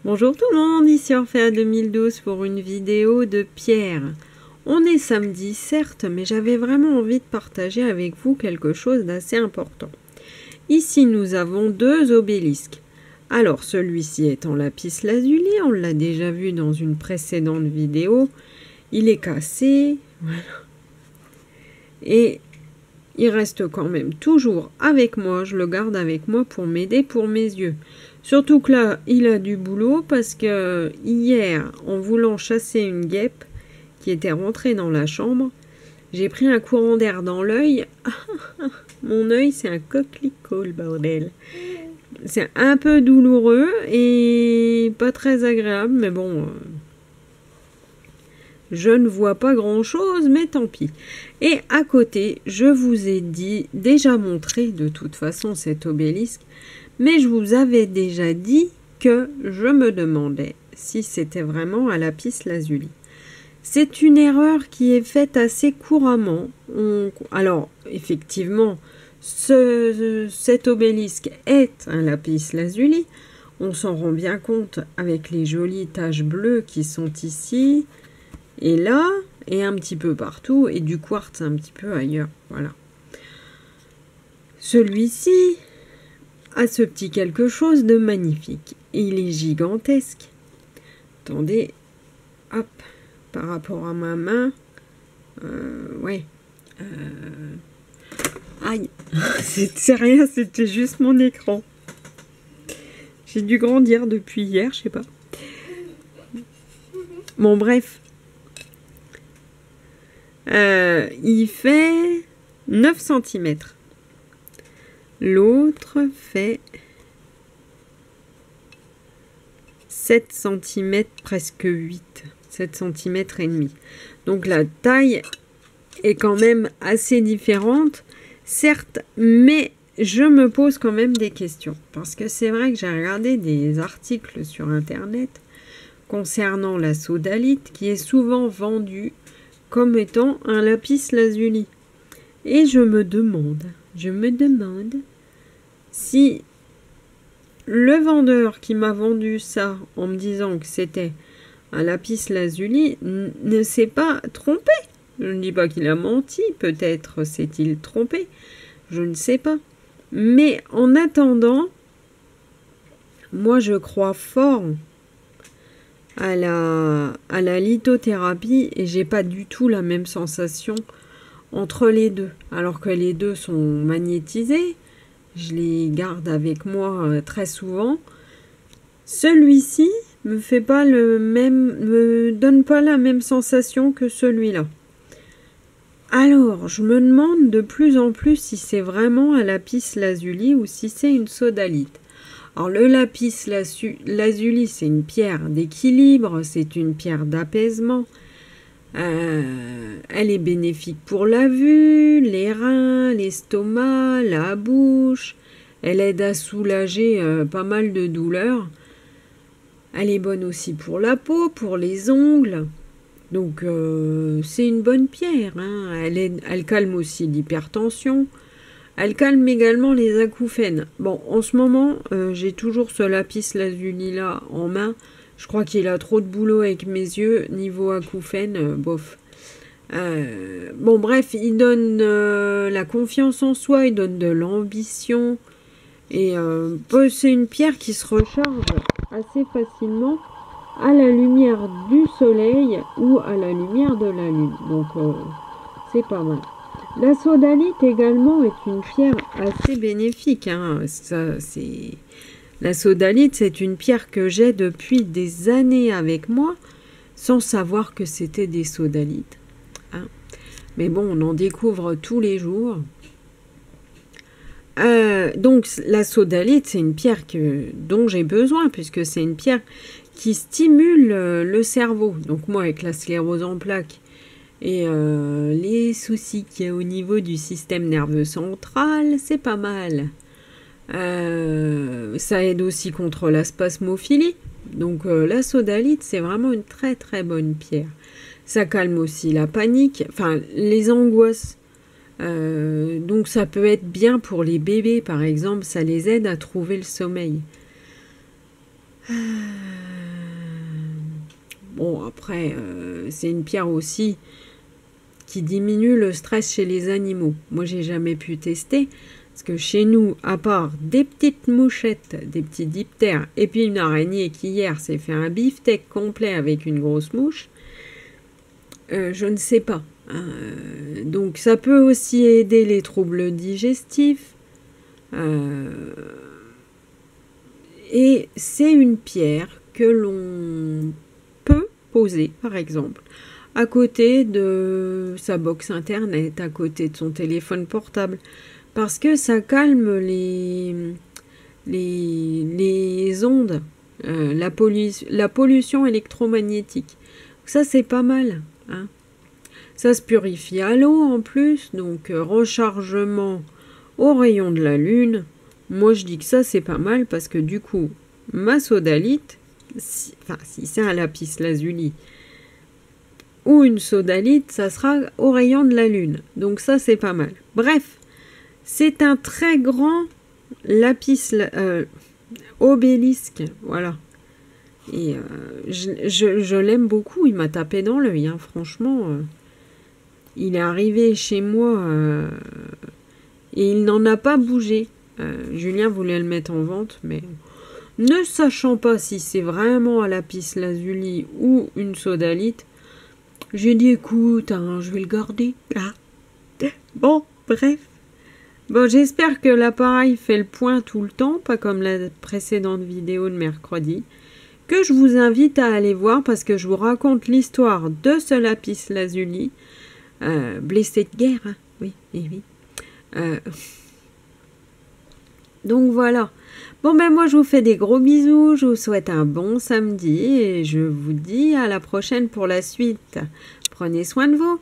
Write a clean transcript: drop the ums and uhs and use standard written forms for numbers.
Bonjour tout le monde, ici Orphea 2012 pour une vidéo de pierre. On est samedi certes, mais j'avais vraiment envie de partager avec vous quelque chose d'assez important. Ici nous avons deux obélisques. Alors celui-ci est en lapis lazuli, on l'a déjà vu dans une précédente vidéo. Il est cassé, voilà. Et il reste quand même toujours avec moi, je le garde avec moi pour m'aider pour mes yeux. Surtout que là, il a du boulot parce que hier, en voulant chasser une guêpe qui était rentrée dans la chambre, j'ai pris un courant d'air dans l'œil. Mon œil, c'est un coquelicot, le bordel. C'est un peu douloureux et pas très agréable, mais bon, je ne vois pas grand-chose, mais tant pis. Et à côté, je vous ai déjà montré de toute façon cet obélisque, mais je vous avais déjà dit que je me demandais si c'était vraiment un lapis lazuli. C'est une erreur qui est faite assez couramment. Alors, effectivement, cet obélisque est un lapis lazuli. On s'en rend bien compte avec les jolies taches bleues qui sont ici, et là, et un petit peu partout, et du quartz un petit peu ailleurs. Voilà. Celui-ci a ce petit quelque chose de magnifique. Il est gigantesque. Attendez, hop, par rapport à ma main, ouais. Aïe, c'est rien, c'était juste mon écran. J'ai dû grandir depuis hier, je sais pas. Bon, bref. Il fait 9 cm. L'autre fait 7 cm, presque 8. 7 cm et demi. Donc la taille est quand même assez différente, certes, mais je me pose quand même des questions. Parce que c'est vrai que j'ai regardé des articles sur Internet concernant la sodalite, qui est souvent vendue comme étant un lapis lazuli. Et je me demande si le vendeur qui m'a vendu ça en me disant que c'était un lapis lazuli ne s'est pas trompé. Je ne dis pas qu'il a menti, peut-être s'est-il trompé, je ne sais pas. Mais en attendant, moi je crois fort à la lithothérapie et j'ai pas du tout la même sensation entre les deux, alors que les deux sont magnétisés. Je les garde avec moi très souvent. Celui-ci me donne pas la même sensation que celui-là. Alors, je me demande de plus en plus si c'est vraiment un lapis lazuli ou si c'est une sodalite. Alors, le lapis lazuli, c'est une pierre d'équilibre, c'est une pierre d'apaisement. Elle est bénéfique pour la vue, les reins, l'estomac, la bouche. Elle aide à soulager pas mal de douleurs. Elle est bonne aussi pour la peau, pour les ongles. Donc c'est une bonne pierre. Hein. Elle calme aussi l'hypertension. Elle calme également les acouphènes. Bon, en ce moment, j'ai toujours ce lapis lazuli là en main. Je crois qu'il a trop de boulot avec mes yeux. Niveau acouphènes, bof. Bon, bref, il donne la confiance en soi, il donne de l'ambition. Et c'est une pierre qui se recharge assez facilement à la lumière du soleil ou à la lumière de la lune. Donc, c'est pas mal. La sodalite également est une pierre assez bénéfique. Hein. La sodalite, c'est une pierre que j'ai depuis des années avec moi, sans savoir que c'était des sodalites. Hein. Mais bon, on en découvre tous les jours. Donc, la sodalite, c'est une pierre dont j'ai besoin, puisque c'est une pierre qui stimule le cerveau. Donc, moi, avec la sclérose en plaques et les soucis qu'il y a au niveau du système nerveux central, c'est pas mal. Ça aide aussi contre la spasmophilie. Donc la sodalite, c'est vraiment une très très bonne pierre. Ça calme aussi la panique, enfin les angoisses. Donc ça peut être bien pour les bébés par exemple, ça les aide à trouver le sommeil. Bon, après, c'est une pierre aussi qui diminue le stress chez les animaux. Moi, j'ai jamais pu tester, parce que chez nous, à part des petites mouchettes, des petits diptères, et puis une araignée qui hier s'est fait un beefsteak complet avec une grosse mouche, je ne sais pas. Donc ça peut aussi aider les troubles digestifs. Et c'est une pierre que l'on peut poser, par exemple, à côté de sa box internet, à côté de son téléphone portable, parce que ça calme les ondes, la pollution électromagnétique. Ça, c'est pas mal, hein. Ça se purifie à l'eau en plus, donc rechargement au rayon de la lune. Moi, je dis que ça, c'est pas mal parce que du coup, ma sodalite, si c'est un lapis lazuli ou une sodalite, ça sera au rayon de la lune. Donc ça, c'est pas mal. Bref, c'est un très grand lapis obélisque, voilà. Et je l'aime beaucoup, il m'a tapé dans l'œil, hein, franchement. Il est arrivé chez moi et il n'en a pas bougé. Julien voulait le mettre en vente, mais ne sachant pas si c'est vraiment un lapis lazuli ou une sodalite, j'ai dit écoute, hein, je vais le garder. Ah. Bon, bref. Bon, j'espère que l'appareil fait le point tout le temps, pas comme la précédente vidéo de mercredi, que je vous invite à aller voir parce que je vous raconte l'histoire de ce lapis lazuli, blessé de guerre, hein. Oui, oui. Donc voilà. Bon ben moi je vous fais des gros bisous, je vous souhaite un bon samedi et je vous dis à la prochaine pour la suite. Prenez soin de vous.